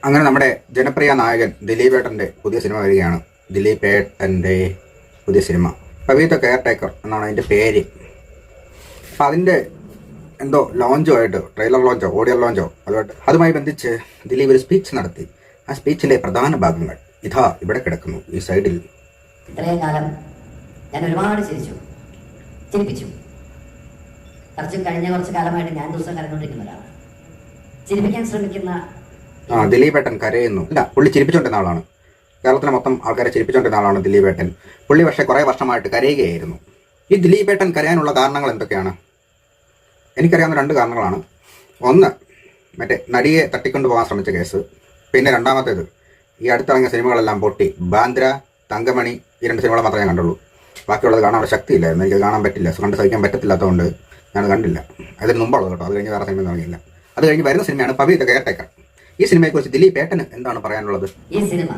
അങ്ങനെ നമ്മുടെ ജനപ്രിയ നായകൻ ദിലീപേട്ടൻ്റെ പുതിയ സിനിമ വരികയാണ്. ദിലീപേട്ടൻ്റെ പുതിയ cinema Pavi the care taker എന്നാണ് അതിൻ്റെ പേര്. അപ്പം അതിൻ്റെ എന്തോ ലോഞ്ചുമായിട്ട് ട്രെയിലർ ലോഞ്ചോ ഓഡിയോ ലോഞ്ചോ അതുമായി ബന്ധിച്ച് ദിലീപ് ഒരു സ്പീച്ച് നടത്തി. ആ സ്പീച്ചിലെ പ്രധാന ഭാഗങ്ങൾ ഇതാ ഇവിടെ കിടക്കുന്നു ഈ സൈഡിൽ. ഇത്രയും കാലം ഞാൻ ഒരുപാട് ചിരിപ്പിച്ചു. കഴിഞ്ഞ കുറച്ച് കാലമായിട്ട് ഞാൻ ദിവസം കരഞ്ഞുകൊണ്ടിരിക്കുന്ന ഒരാളാണ്. ചിരിപ്പിക്കാൻ ശ്രമിക്കുന്ന ദിലീപേട്ടൻ കരയുന്നു. അല്ല, പുള്ളി ചിരിപ്പിച്ചുകൊണ്ടിരുന്ന ആളാണ്. കേരളത്തിലെ മൊത്തം ആൾക്കാരെ ചിരിപ്പിച്ചുകൊണ്ടിരുന്ന ആളാണ് ദിലീപേട്ടൻ. പുള്ളി പക്ഷേ കുറേ വർഷമായിട്ട് കരയുകയായിരുന്നു. ഈ ദിലീപേട്ടൻ കരയാനുള്ള കാരണങ്ങൾ എന്തൊക്കെയാണ്? എനിക്കറിയാവുന്ന 2 കാരണങ്ങളാണ്. ഒന്ന്, മറ്റേ നടിയെ തട്ടിക്കൊണ്ടുപോകാൻ ശ്രമിച്ച കേസ്. പിന്നെ രണ്ടാമത്തേത്, ഈ അടുത്തിറങ്ങിയ സിനിമകളെല്ലാം പൊട്ടി. ബാന്ദ്ര, തങ്കമണി, ഈ 2 സിനിമകൾ മാത്രമേ ഞാൻ കണ്ടുള്ളൂ. ബാക്കിയുള്ളത് കാണാൻ ശക്തിയില്ലായിരുന്നു. എനിക്ക് കാണാൻ പറ്റില്ല, കണ്ട് സഹിക്കാൻ പറ്റത്തില്ലാത്തതുകൊണ്ട് ഞാനത് കണ്ടില്ല. അതിന് മുമ്പുള്ളത് കേട്ടോ. അത് കഴിഞ്ഞ് വേറെ സിനിമ തുടങ്ങിയില്ല. അത് കഴിഞ്ഞ് വരുന്ന സിനിമയാണ് പവി ദ കെയർ ടേക്കർ. ഈ സിനിമയെക്കുറിച്ച് ദിലീപേട്ടന് എന്താണ് പറയാനുള്ളത്? ഈ സിനിമ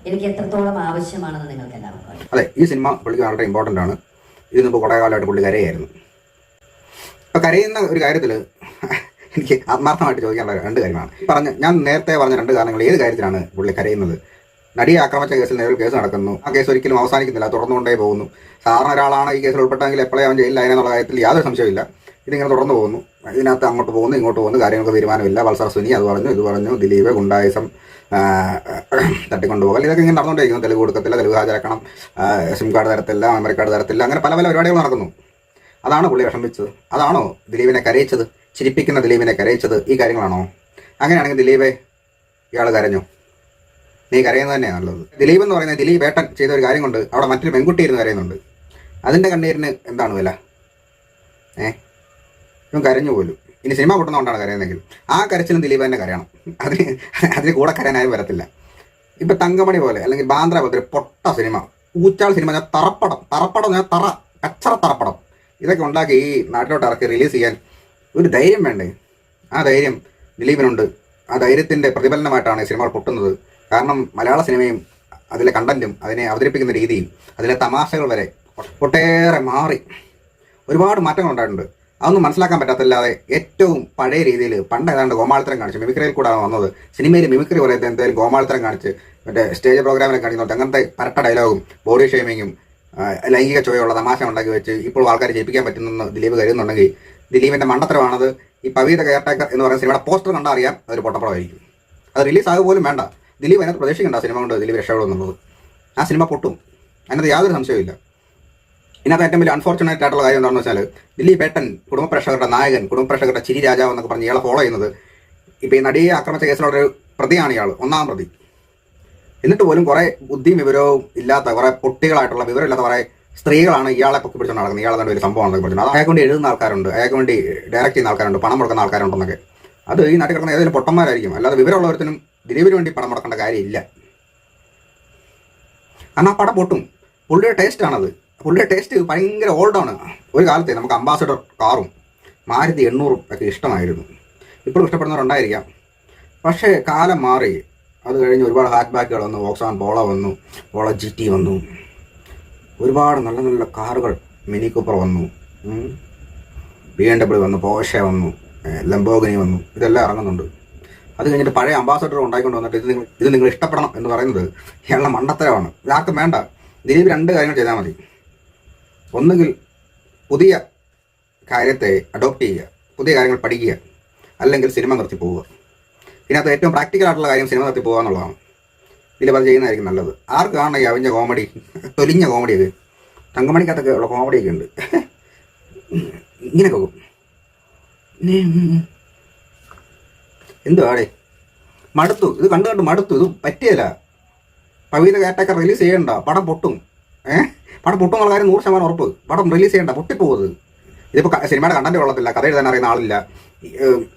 എനിക്ക് എത്രത്തോളം ആവശ്യമാണെന്ന് നിങ്ങൾക്ക് എല്ലാവർക്കും അറിയാം. അതെ, ഈ സിനിമ പുള്ളിക്ക് വളരെ ഇമ്പോർട്ടൻ്റ് ആണ്. ഇതിനിപ്പോൾ കുറേ കാലമായിട്ട് പുള്ളി കരയായിരുന്നു. അപ്പോൾ കരയുന്ന ഒരു കാര്യത്തിൽ എനിക്ക് ആത്മാർത്ഥമായിട്ട് ചോദിക്കാനുള്ള 2 കാര്യമാണ്. ഞാൻ നേരത്തെ പറഞ്ഞ 2 കാരണങ്ങൾ ഏത് കാര്യത്തിലാണ് പുള്ളി കരയുന്നത്? നടിയെ ആക്രമിച്ച കേസിൽ നിലവിൽ കേസ് നടക്കുന്നു. ആ കേസ് ഒരിക്കലും അവസാനിക്കുന്നില്ല, തുടർന്നുകൊണ്ടേ പോകുന്നു. സാധാരണ ഒരാളാണ് ഈ കേസിൽ ഉൾപ്പെട്ടെങ്കിൽ എപ്പോഴേ അവൻ ജയിലിലായെന്നുള്ള കാര്യത്തിൽ യാതൊരു സംശയമില്ല. ഇതിങ്ങനെ തുടർന്ന് പോകുന്നു. ഇതിനകത്ത് അങ്ങോട്ട് പോകുന്നു ഇങ്ങോട്ട് പോകുന്നു, കാര്യങ്ങൾക്ക് തീരുമാനമില്ല. വത്സര സുനി അത് പറഞ്ഞു ഇത് പറഞ്ഞു, ദിലീപ് ഗുണ്ടായിസം, തട്ടിക്കൊണ്ടുപോകൽ, ഇതൊക്കെ ഇങ്ങനെ നടന്നുകൊണ്ടിരിക്കുന്നു. തെളിവ് കൊടുക്കത്തില്ല, തെളിവ് ഹാജരാക്കണം, സിം കാർഡ് തരത്തില്ല, മെമ്മറി കാർഡ് തരത്തില്ല, അങ്ങനെ പല പരിപാടികൾ നടക്കുന്നു. അതാണോ പുള്ളി വിഷമിച്ചത്? അതാണോ ദിലീപിനെ കരയിച്ചത്? ചിരിപ്പിക്കുന്ന ദിലീപിനെ കരയിച്ചത് ഈ കാര്യങ്ങളാണോ? അങ്ങനെയാണെങ്കിൽ ദിലീപേ, ഇയാൾ കരഞ്ഞു? നീ കരയുന്നത് തന്നെയാണ് നല്ലത്. ദിലീപ് എന്ന് പറയുന്നത് ദിലീപേട്ടൻ ചെയ്ത ഒരു കാര്യം കൊണ്ട് അവിടെ മറ്റൊരു പെൺകുട്ടി ഇരുന്ന് കരയുന്നുണ്ട്. അതിൻ്റെ കണ്ണീരിന് എന്താണ് വില? ഇവൻ കരഞ്ഞു പോലും. ഇനി സിനിമ പൊട്ടുന്നതുകൊണ്ടാണ് കരയുന്നതെങ്കിൽ ആ കരച്ചിലും ദിലീപ് തന്നെ കരയണം. അതിന് കൂടെ കരയാനായും വരത്തില്ല. ഇപ്പം തങ്കമണി പോലെ അല്ലെങ്കിൽ ബാന്ദ്ര പോലത്തെ ഒരു പൊട്ട സിനിമ, ഊച്ചാൾ സിനിമ, ഞാൻ തറപ്പടം ഞാൻ കച്ചറ തറപ്പടം ഇതൊക്കെ ഉണ്ടാക്കി ഈ നാട്ടിലോട്ട് ഇറക്കി റിലീസ് ചെയ്യാൻ ഒരു ധൈര്യം വേണ്ടേ? ആ ധൈര്യം ദിലീപിനുണ്ട്. ആ ധൈര്യത്തിൻ്റെ പ്രതിഫലനമായിട്ടാണ് ഈ സിനിമകൾ പൊട്ടുന്നത്. കാരണം മലയാള സിനിമയും അതിലെ കണ്ടന്റും അതിനെ അവതരിപ്പിക്കുന്ന രീതിയും അതിലെ തമാശകൾ വരെ ഒട്ടേറെ മാറി. ഒരുപാട് മാറ്റങ്ങൾ ഉണ്ടായിട്ടുണ്ട്. അതൊന്നും മനസ്സിലാക്കാൻ പറ്റാത്തല്ലാതെ ഏറ്റവും പഴയ രീതിയിൽ പണ്ട് ഏതാണ്ട് ഗോമാളിത്തരം കാണിച്ച് മിമിക്രിയിൽ കൂടാണ് വന്നത്. സിനിമയിൽ മിമിക്രി പോലെ എന്തെങ്കിലും ഗോമാളിത്തരം കാണിച്ച് മറ്റേ സ്റ്റേജ് പ്രോഗ്രാമിൽ കാണിക്കുന്നുണ്ട്. അങ്ങനത്തെ പരട്ട ഡയലോഗും ബോഡി ഷെയ്മിങ്ങും ലൈംഗിക ചുവയുള്ള തമാശ ഉണ്ടാക്കി വെച്ച് ഇപ്പോൾ ആൾക്കാർ ജയിപ്പിക്കാൻ പറ്റുന്നെന്ന് ദിലീപ് കരുതുന്നുണ്ടെങ്കിൽ ദിലീപിൻ്റെ മണ്ടത്തരമാണത്. ഈ പവി ദ കെയർ ടേക്കർ എന്ന് പറയുന്ന സിനിമയുടെ പോസ്റ്റർ കണ്ടാൽ അറിയാം അതൊരു പൊട്ടപ്പടമായിരിക്കും. അത് റിലീസ് ആകുക പോലും വേണ്ട. ദിലീപ് അതിനകത്ത് പ്രതീക്ഷിക്കേണ്ട സിനിമ കൊണ്ട് ദിലീപ് രക്ഷപ്പെടുമെന്നുള്ളത്. ആ സിനിമ പൊട്ടും, അതിനകത്ത് യാതൊരു സംശയമില്ല. ഇതിനകത്ത് ഏറ്റവും വലിയ അൺഫോർച്ചുനേറ്റ് ആയിട്ടുള്ള കാര്യം എന്താണെന്ന് വെച്ചാൽ ദിലീപേട്ടൻ കുടുംബപ്രേക്ഷകരുടെ നായകൻ, കുടുംബപ്രേക്ഷകരുടെ ചിരി രാജാവ് എന്നൊക്കെ പറഞ്ഞ് ഇയാളെ ഫോളോ ചെയ്യുന്നത്. ഇപ്പോൾ ഈ നടിയെ ആക്രമിച്ച കേസിലൊരു പ്രതിയാണ് ഇയാൾ, 1ാം പ്രതി. എന്നിട്ട് പോലും കുറേ ബുദ്ധിയും വിവരവും ഇല്ലാത്ത കുറേ പൊട്ടികളായിട്ടുള്ള വിവരമില്ലാത്ത കുറേ സ്ത്രീകളാണ് ഇയാളെ പൊക്കി പിടിച്ചുകൊണ്ട് നടക്കുന്നത്. ഇയാളെ തന്നെ വലിയ സംഭവമാണ് പിടിച്ചത്. അയാൾക്ക് വേണ്ടി എഴുതുന്ന ആൾക്കാരുണ്ട്, അയാൾക്ക് വേണ്ടി ഡയറക്റ്റ് ചെയ്യുന്ന ആൾക്കാരുണ്ട്, പണം മുടക്കുന്ന ആൾക്കാരുണ്ടെന്നൊക്കെ. അത് ഈ നാട്ടിൽ കിടക്കുന്ന ഏതെങ്കിലും പൊട്ടന്മാരായിരിക്കും. അല്ലാതെ വിവരമുള്ളവരത്തിനും ദിലീപിന് വേണ്ടി പണം മുടക്കേണ്ട കാര്യമില്ല. കാരണം ആ പടം പൊട്ടും. പുള്ളിയുടെ ടേസ്റ്റാണത്. പുള്ളിയുടെ ടേസ്റ്റ് ഭയങ്കര ഓൾഡാണ്. ഒരു കാലത്തെ നമുക്ക് അംബാസഡർ കാറും മാരുതി 800 ഒക്കെ ഇഷ്ടമായിരുന്നു. ഇപ്പോഴും ഇഷ്ടപ്പെടുന്നവരുണ്ടായിരിക്കാം. പക്ഷേ കാലം മാറി. അത് കഴിഞ്ഞ് ഒരുപാട് ഹാറ്റ് ബാക്കുകൾ വന്നു. വോക്സാൻ പോളോ വന്നു, പോളോ GT വന്നു. ഒരുപാട് നല്ല നല്ല കാറുകൾ, മിനി കൂപ്പർ വന്നു, BMW വന്നു, പോർഷെ വന്നു, ലംബോർഗിനി വന്നു. ഇതെല്ലാം ഇറങ്ങുന്നുണ്ട്. അത് കഴിഞ്ഞിട്ട് പഴയ അംബാസഡർ ഉണ്ടായിക്കൊണ്ട് വന്നിട്ട് ഇത് നിങ്ങൾ ഇഷ്ടപ്പെടണം എന്ന് പറയുന്നത് ഇയാളുടെ മണ്ടത്തരമാണ്. ഇതാർക്കും വേണ്ട. ദിലീപ് 2 കാര്യങ്ങൾ ചെയ്താൽ മതി. ഒന്നുകിൽ പുതിയ കാര്യത്തെ അഡോപ്റ്റ് ചെയ്യുക, പുതിയ കാര്യങ്ങൾ പഠിക്കുക, അല്ലെങ്കിൽ സിനിമ നിർത്തി പോവുക. ഇതിനകത്ത് ഏറ്റവും പ്രാക്ടിക്കലായിട്ടുള്ള കാര്യം സിനിമ നിർത്തി പോകുക എന്നുള്ളതാണ്. ദിലീപ് അത് ചെയ്യുന്നതായിരിക്കും നല്ലത്. ആർക്ക് കാണണം ഈ അവിഞ്ഞ കോമഡി, തൊലിഞ്ഞ കോമഡിയൊക്കെ? തങ്കമണിക്കകത്തൊക്കെ ഉള്ള കോമഡിയൊക്കെ ഉണ്ട്. ഇങ്ങനെയൊക്കെ എന്തുവാടേ, മടുത്തു. ഇത് കണ്ടു മടുത്തു. ഇത് പറ്റിയല്ല. Pavi the care taker release ചെയ്യണ്ട. പടം പൊട്ടും. പടം പൊട്ടും എന്നുള്ള കാര്യം 100% ഉറപ്പ്. പടം റിലീസ് ചെയ്യണ്ട, പൊട്ടിപ്പോകുന്നത്. ഇതിപ്പോൾ സിനിമയുടെ കണ്ടന്റ് കൊള്ളത്തില്ല, കഥ എഴുതാൻ അറിയുന്ന ആളില്ല.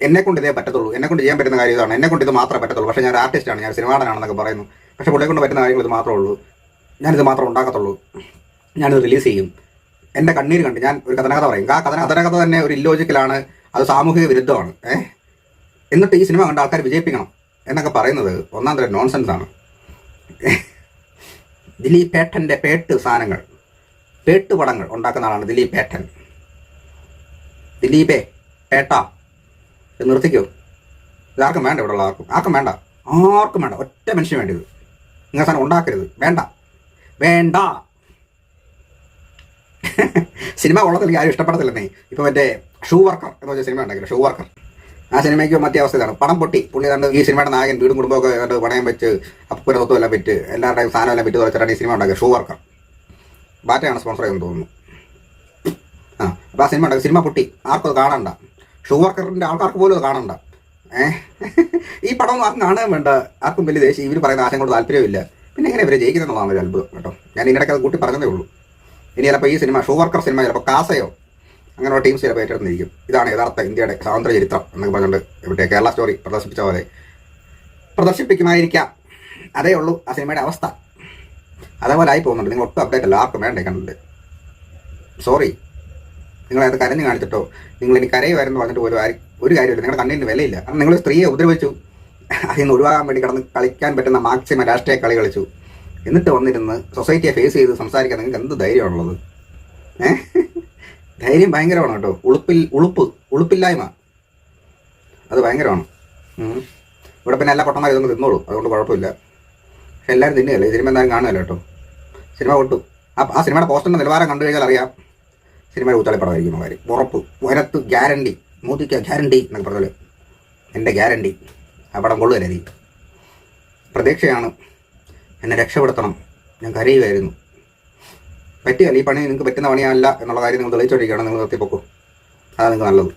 എന്നെക്കൊണ്ട് ഇതേ പറ്റത്തുള്ളൂ, എന്നെക്കൊണ്ട് ചെയ്യാൻ പറ്റുന്ന കാര്യം ഇതാണ്, എന്നെക്കൊണ്ട് ഇത് മാത്രമേ പറ്റത്തുള്ളൂ. പക്ഷേ ഞാൻ ആർട്ടിസ്റ്റാണ്, ഞാൻ സിനിമാടനാണെന്നൊക്കെ പറയുന്നു. പക്ഷേ പുള്ളിയെ കൊണ്ട് പറ്റുന്ന കാര്യങ്ങൾ ഇത് മാത്രമേ ഉള്ളൂ. ഞാനിത് മാത്രം ഉണ്ടാക്കത്തുള്ളൂ, ഞാനിത് റിലീസ് ചെയ്യും. എൻ്റെ കണ്ണീര് കണ്ട് ഞാൻ ഒരു കഥനകഥ പറയും. ആ കഥനകഥ തന്നെ ഒരു ഇല്ലോജിക്കലാണ്, അത് സാമൂഹിക വിരുദ്ധമാണ്. എന്നിട്ട് ഈ സിനിമ കണ്ട ആൾക്കാർ വിജയിപ്പിക്കണം എന്നൊക്കെ പറയുന്നത് 1ാം തരം നോൺസെൻസാണ്. ദിലീപേട്ടൻ്റെ സാധനങ്ങൾ, പേട്ടുപടങ്ങൾ ഉണ്ടാക്കുന്ന ആളാണ് ദിലീപേട്ടൻ. ദിലീപേ പേട്ട നിർത്തിക്കോ. ഇതാർക്കും വേണ്ട, ഇവിടെ ഉള്ള ആർക്കും വേണ്ട. ആർക്കും വേണ്ട, ഒറ്റ മനുഷ്യന് വേണ്ടിയത്. നിങ്ങൾ സാധനം ഉണ്ടാക്കരുത്, വേണ്ട വേണ്ട. സിനിമ ഉള്ളതില്ലെങ്കിൽ ആരും ഇഷ്ടപ്പെടത്തില്ലെന്നേ. ഇപ്പോൾ മറ്റേ ഷൂ വർക്കർ എന്ന് വെച്ചാൽ സിനിമ ഉണ്ടാക്കില്ല, ഷൂ വർക്കർ. ആ സിനിമയ്ക്ക് മറ്റേ അവസ്ഥ ഇതാണ്. പണം പൊട്ടി. പുള്ളി കണ്ട് ഈ സിനിമയുടെ നായകൻ വീടും കുടുംബമൊക്കെ കണ്ട് പണയം വെച്ച് അപ്പുരത്വം എല്ലാം വിറ്റ് എല്ലാവരുടെയും സാധനം എല്ലാം വിറ്റ് തുറച്ചിട്ടാണ് ഈ സിനിമ ഉണ്ടാക്കിയത്. ഷൂ വർക്കർ ബാറ്റയാണ് സ്പോൺസർ ചെയ്യുമെന്ന് തോന്നുന്നു. അപ്പോൾ ആ സിനിമ ഉണ്ടാക്കി, സിനിമ പൊട്ടി. ആർക്കും അത് കാണണ്ട. ഷൂ വർക്കറിൻ്റെ ആൾക്കാർക്ക് പോലും അത് കാണണ്ട. ഈ പടമൊന്നും ആർക്കും കാണാൻ വേണ്ട. ആർക്കും വലിയ ദേശീയ ഇവർ പറയുന്ന ആശയം കൊണ്ട് താല്പര്യമില്ല. പിന്നെ എങ്ങനെ ഇവരെ ജയിക്കുന്നുള്ളതാണ് ഒരു അത്ഭുതം കേട്ടോ. ഞാൻ ഇതിനിടയ്ക്ക് അത് കൂട്ടി പറഞ്ഞതേ ഉള്ളൂ. ഇനി ചിലപ്പോൾ ഈ സിനിമ ഷൂ വർക്കർ സിനിമ ചിലപ്പോൾ കാസയോ അങ്ങനെയുള്ള ടീംസ് ചിലപ്പോൾ ഏറ്റെടുത്തിരിക്കും. ഇതാണ് യഥാർത്ഥ ഇന്ത്യയുടെ സ്വാതന്ത്ര്യ ചരിത്രം എന്നൊക്കെ പറഞ്ഞുകൊണ്ട് ഇവിടെ കേരള സ്റ്റോറി പ്രദർശിപ്പിച്ച പോലെ പ്രദർശിപ്പിക്കുമായിരിക്കാം. അതേ ഉള്ളൂ ആ സിനിമയുടെ അവസ്ഥ. അതേപോലെ ആയി പോകുന്നുണ്ട്. നിങ്ങൾ ഒട്ടും അപ്ഡേറ്റ് അല്ല, ആർക്കും വേണ്ടേ കണ്ടിട്ട്. സോറി, നിങ്ങളത് കരഞ്ഞ് കാണിച്ചിട്ടോ നിങ്ങൾ ഇനി കരയുമായിരുന്നു പറഞ്ഞിട്ട് ഒരു കാര്യമില്ല. നിങ്ങളുടെ കണ്ണിന് വിലയില്ല. കാരണം നിങ്ങൾ സ്ത്രീയെ ഉപദ്രവിച്ചു, അതിൽ നിന്ന് ഒഴിവാകാൻ വേണ്ടി കിടന്ന് കളിക്കാൻ പറ്റുന്ന മാക്സിമം രാഷ്ട്രീയ കളി കളിച്ചു. എന്നിട്ട് വന്നിരുന്ന് സൊസൈറ്റിയെ ഫേസ് ചെയ്ത് സംസാരിക്കാൻ നിങ്ങൾക്ക് എന്ത് ധൈര്യമാണുള്ളത്? ധൈര്യം ഭയങ്കരമാണ് കേട്ടോ. ഉളുപ്പില്ലായ്മ അത് ഭയങ്കരമാണ്. ഇവിടെ പിന്നെ എല്ലാ പൊട്ടന്മാരും ഇതൊന്ന് തിന്നോളൂ, അതുകൊണ്ട് കുഴപ്പമില്ല. പക്ഷെ എല്ലാവരും തിന്നുകയല്ലേ, ഈ സിനിമ എന്തായാലും കാണുകയല്ലോ കേട്ടോ. സിനിമ കൊട്ടു. ആ സിനിമയുടെ പോസ്റ്ററിൻ്റെ നിലവാരം കണ്ടു കഴിഞ്ഞാൽ അറിയാം സിനിമയുടെ ഊച്ചാളിപ്പടമായിരിക്കും കാര്യം. ഉറപ്പ്, വരത്ത് ഗ്യാരണ്ടി, മോദിക്ക് ഗ്യാരണ്ടി എന്നൊക്കെ പറഞ്ഞാൽ എൻ്റെ ഗ്യാരണ്ടി ആ പടം കൊള്ളുകയല്ലേ. നീ പ്രതീക്ഷയാണ്, എന്നെ രക്ഷപ്പെടുത്തണം, ഞാൻ കരയുമായിരുന്നു. പറ്റുകയല്ല ഈ പണി, നിങ്ങൾക്ക് പറ്റുന്ന പണിയല്ല എന്നുള്ള കാര്യം നിങ്ങൾ തെളിയിച്ചോണ്ടിരിക്കുകയാണ്. നിങ്ങൾ നിർത്തിപ്പോക്കൂ, അതാണ് നിങ്ങൾക്ക് നല്ലത്.